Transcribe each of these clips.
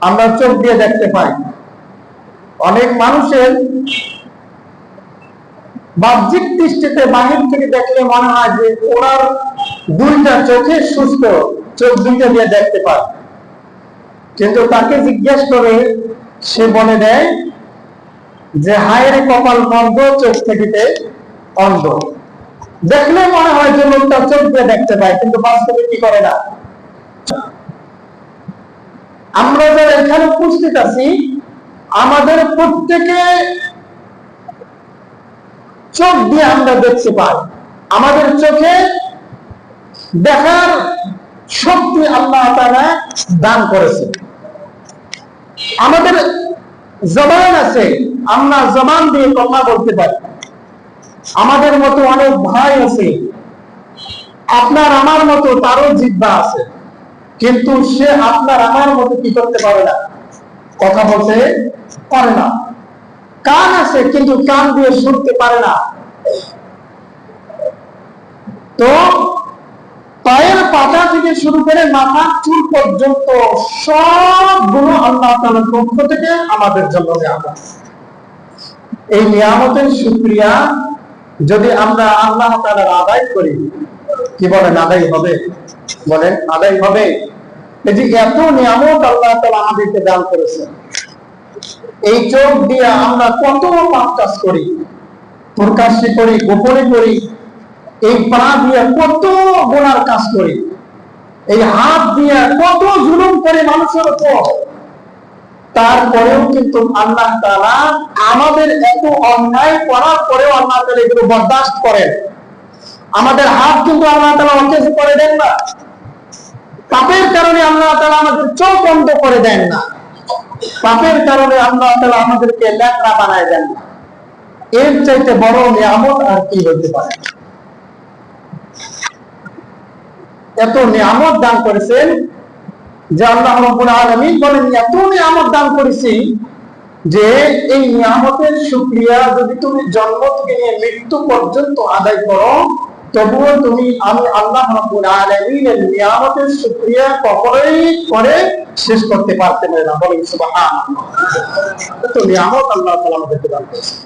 আমরা চোখ দিয়ে দেখতে পাই। অনেক মানুষের বাহ্যিক দৃষ্টিতে বাহির থেকে দেখলে মনে হয় যে ওনার দুইটা চোখে সুস্থ, চোখ দুইটা দিয়ে দেখতে পায়, কিন্তু তাকে জিজ্ঞেস করে সে বলে দেয় যে হায়ের কপাল বন্ধ, চোখ থেকে অন্ধ। দেখলে মনে হয় যে লোকটা চোখ দিয়ে দেখতে পায়, কিন্তু বাস্তবে কি করে না। আমরা যারা এখানে উপস্থিত আছি, আমাদের প্রত্যেকে চোখ দিয়ে আমরা দেখতে পাই। আমাদের চোখে দেখার শক্তি আল্লাহ তাআলা দান করেছে। আমাদের জবান আছে, আমরা জবান দিয়ে কথা বলতে পারি। আমাদের মতো অনেক ভাই আছে, আপনার আমার মতো তারও জিহ্বা আছে, কিন্তু সে আপনার আমার মতো কি করতে পারে না, কথা বলতে পারে না। কান আছে, কিন্তু কান দিয়ে শুনতে পারে না। তো পায়ের পাতা থেকে শুরু করে মাথার চুল পর্যন্ত সবগুলো আল্লাহ তাআলার পক্ষ থেকে আমাদের জন্য নিয়ামত। এই নিয়ামতের শুকরিয়া যদি আমরা আল্লাহ তাআলার আদায় করি, কি বলেন আদায় হবে? বলেন আদায় হবে? এই যে এত নিয়ামত আল্লাহ তাআলা আমাদেরকে দান করেছেন, এই চোখ দিয়ে আমরা কত পাপ কাজ করি, প্রকাশ্যে করি, গোপনে করি। এই পা দিয়ে কত গুনার কাজ করি, এই হাত দিয়ে কত জুলুম করে মানুষের উপর। তারপরেও কিন্তু আল্লাহ তাআলা আমাদের এত অন্যায় করার পরেও আল্লাহ তাআলা এগুলো বরদাস্ত করেন। আমাদের হাত কিন্তু আল্লাহ তাআলা অকেজ করে দেন না। পাপের কারণে আল্লাহ তাআলা আমাদের চোখ বন্ধ করে দেন না। পাপের কারণে আল্লাহ তাআলা আমাদেরকে ল্যাকড়া বানায় দেন না। এর চাইতে বড় নিয়ামত আর কি হতে পারে? এত নিয়ামত দান করেছেন যে আল্লাহ রাব্বুল আলামিন বলেন, এত নিয়ামত দান করেছি যে এই নিয়ামতের শুকরিয়া যদি তুমি জন্ম থেকে নিয়ে মৃত্যু পর্যন্ত আদায় করো, তবুও তুমি আমি আল্লাহ রাব্বুল আলামিনের নিয়ামতের শুকরিয়া কখনোই করে শেষ করতে পারতে না। বলেন সুবহানাল্লাহ। এত নিয়ামত আল্লাহ তাআলা আমাদেরকে দান করেছেন।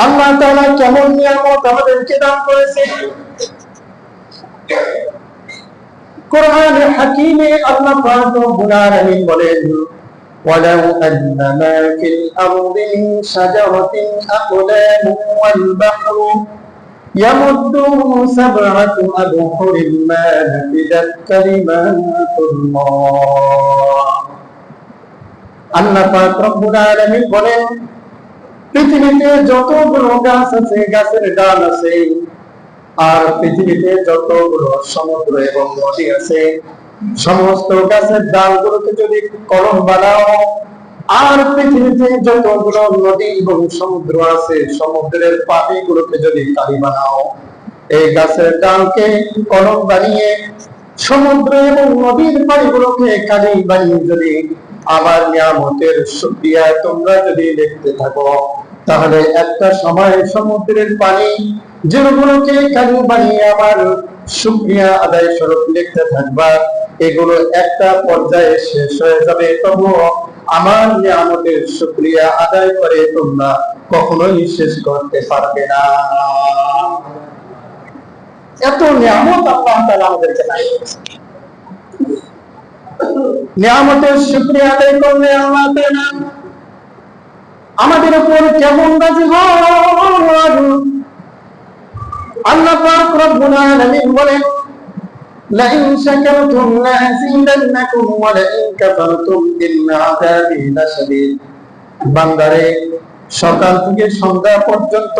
আল্লাহ তাআলা কেমন নিয়ামত আমাদেরকে দান করেছেন? কোরআনে হাকিমে আল্লাহ পাক রব্বুল আলামিন বলেন, ওয়ালাউ আন্না মা ফিল আরদি মিন শাজারাতিন আকলামুন ওয়াল বাহরু ইয়ামুদ্দুহু সাবআতু আবহুরিন মা নাফিদাত কালিমাতুল্লাহ। আল্লাহ পাক রব্বুল আলামিন বলেন, পৃথিবীতে যতগুলো গাছ আছে, গাছের ডাল আছে, আর পৃথিবীতে যতগুলো সমুদ্র এবং নদী আছে, সমস্ত গাছের ডালগুলোকে যদি কলম বানাও, আর পৃথিবীতে যতগুলো নদী এবং সমুদ্র আছে, সমুদ্রের পানিগুলোকে যদি কালি বানাও, এই গাছের ডালকে কলম বানিয়ে সমুদ্র এবং নদীর পানিগুলোকে কালি বানিয়ে যদি আমার নিয়ামতের শুকরিয়া তোমরা যদি দেখতে থাকো, তাহলে একটা সময় সমুদ্রের পানি যেগুলোকে কালি বানিয়ে আমার শুকরিয়া আদায় স্বরূপ লিখতে থাকবা, এগুলো একটা পর্যায়ে শেষ হয়ে যাবে, তবুও আমার নিয়ামতের শুকরিয়া আদায় করে তোমরা কখনোই শেষ করতে পারবে না। এত নিয়ামত আল্লাহ তাআলা আমাদেরকে দান করেছেন। নিয়ামতের শুকরিয়া আদায় করলে আল্লাহ তাআলা আমাদের উপর কেমন রাজি হন। আল্লাহ পাক রব্বুল আলামিন বলেন, লাইন শাকারতুম লাযিদান্নাকুম ওয়া লাইন কাফারতুম ইন্না আযাবি লাশাদীদ। বান্দারে, সকাল থেকে সন্ধ্যা পর্যন্ত,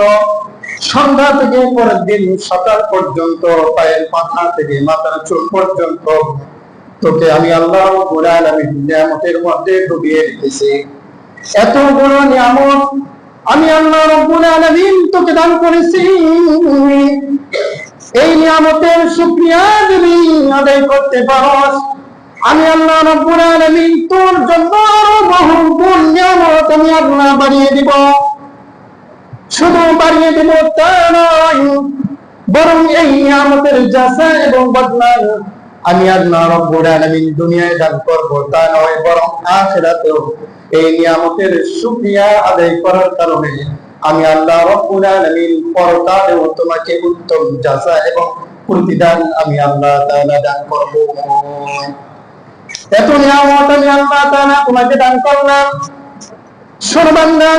সন্ধ্যা থেকে পরের দিন সকাল পর্যন্ত, পায়ের পাতা থেকে মাথার চুল পর্যন্ত তোকে আমি আল্লাহ রাব্বুল আলামিন নিয়ামতের মধ্যে ডুবিয়ে রেখেছি। এত বড় নিয়ামত আমি আল্লাহ রাব্বুল আলামিন তোকে দান করেছি। এই নিয়ামতের শুকরিয়া যদি আদায় করতে পারস, আমি আল্লাহ রাব্বুল আলামিন তোর জন্য আরো বহুগুণ নিয়ামত আমি আল্লাহ বাড়িয়ে দিব। শুধু বাড়িয়ে দিব তা নয়, বরং এই নিয়ামতের যাচা এবং বদলা আমি আল্লাহ রাব্বুল আলামিন দুনিয়ায় দান করব তা নয়, বরং আখিরাতেও এই নিয়ামতের শুকরিয়া আদায় করার কারণে আমি আল্লাহ রাব্বুল আলামিন পরকালেও তোমাকে উত্তম জাযা এবং প্রতিদান আমি আল্লাহ তাআলা দান করব। এত নিয়ামত আমি আল্লাহ তাআলা তোমাকে দান করলাম। শোনো বান্দা,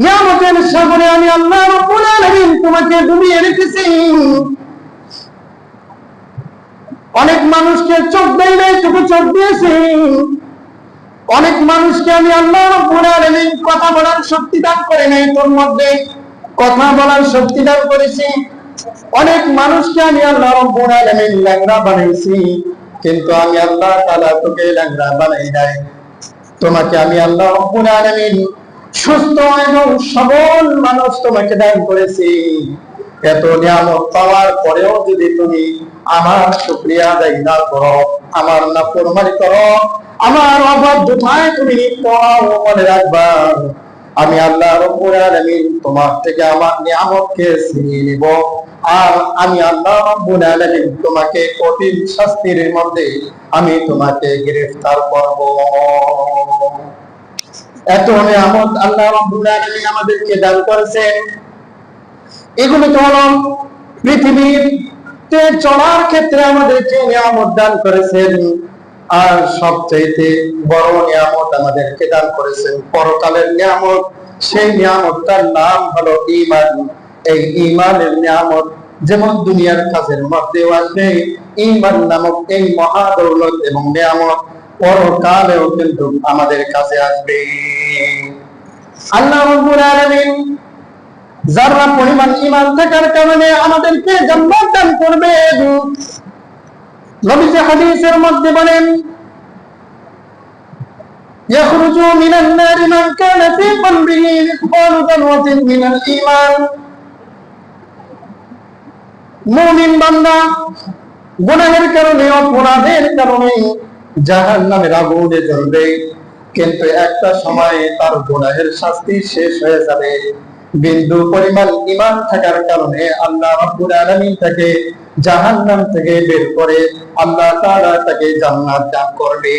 নিয়ামতের সাগরে আমি আল্লাহ রাব্বুল আলামিন তোমাকে ডুবিয়ে রেখেছি। অনেক মানুষকে চোখ দেয় নাই, চোখে চোখ দিয়েছি। অনেক মানুষকে আমি আল্লাহ রাব্বুল আলামিন কথা বলার শক্তি দান করে নাই, তোর মধ্যে কথা বলার শক্তি দান করেছি। অনেক মানুষকে আমি আল্লাহ রাব্বুল আলামিন ল্যাংড়া বানাইছি, কিন্তু আমি আল্লাহ তাআলা তোকে ল্যাংড়া বানাই নাই। তোমাকে আমি আল্লাহ রাব্বুল আলামিন সুস্থ এবং সবল মানুষ তোমাকে দান করেছি। এত নিয়ামত পাওয়ার পরেও যদি তুমি আমার শুকরিয়া আদায় না করো, আমার নাফরমানি করো, আমার অবাধ্যতায় তুমি লিপ্ত হও, মনে রাখবা আমি আল্লাহ রাব্বুল আলামিন তোমার থেকে আমার নিয়ামতকে ছিনিয়ে নিব। আর আমি আল্লাহ রাব্বুল আলামিন তোমাকে কঠিন শাস্তির মধ্যে আমি তোমাকে গ্রেফতার করব। এত নিয়ামত আল্লাহ রাব্বুল আলামিন আমাদেরকে দান করেছেন। এগুলো তো হলো পৃথিবীতে চলার ক্ষেত্রে আমাদেরকে নিয়ামত দান করেছেন, আর সবচেয়ে বড় নিয়ামত আমাদেরকে দান করেছেন পরকালের নিয়ামত। সেই নিয়ামতটার নাম হলো ঈমান। এই ঈমানের নিয়ামত যেমন দুনিয়ার কাজের মধ্যেও আসবে, ঈমান নামক এই মহা দৌলত এবং নিয়ামত পরকালেও কিন্তু আমাদের কাছে আসবে। আল্লাহ রাব্বুল আলামিন যারা পরিমাণ ঈমান থাকার কারণে আমাদেরকে জান্নাত দান করবে। নবীজি হাদিসের মধ্যে বলেন, يخرج من النار من كان في قلبه مثقال ذرة من الإيمان। মুমিন বান্দা গুনাহের কারণে, অপরাধের কারণে জাহান্নামের আগুনে জ্বলবে, কিন্তু একটা সময়ে তার গুনাহের শাস্তি শেষ হয়ে যাবে। বিন্দু পরিমাণ ঈমান থাকার কারণে আল্লাহ রাব্বুল আলামিন তাকে জাহান্নাম থেকে বের করে আল্লাহ তাআলা তাকে জান্নাত দান করবে।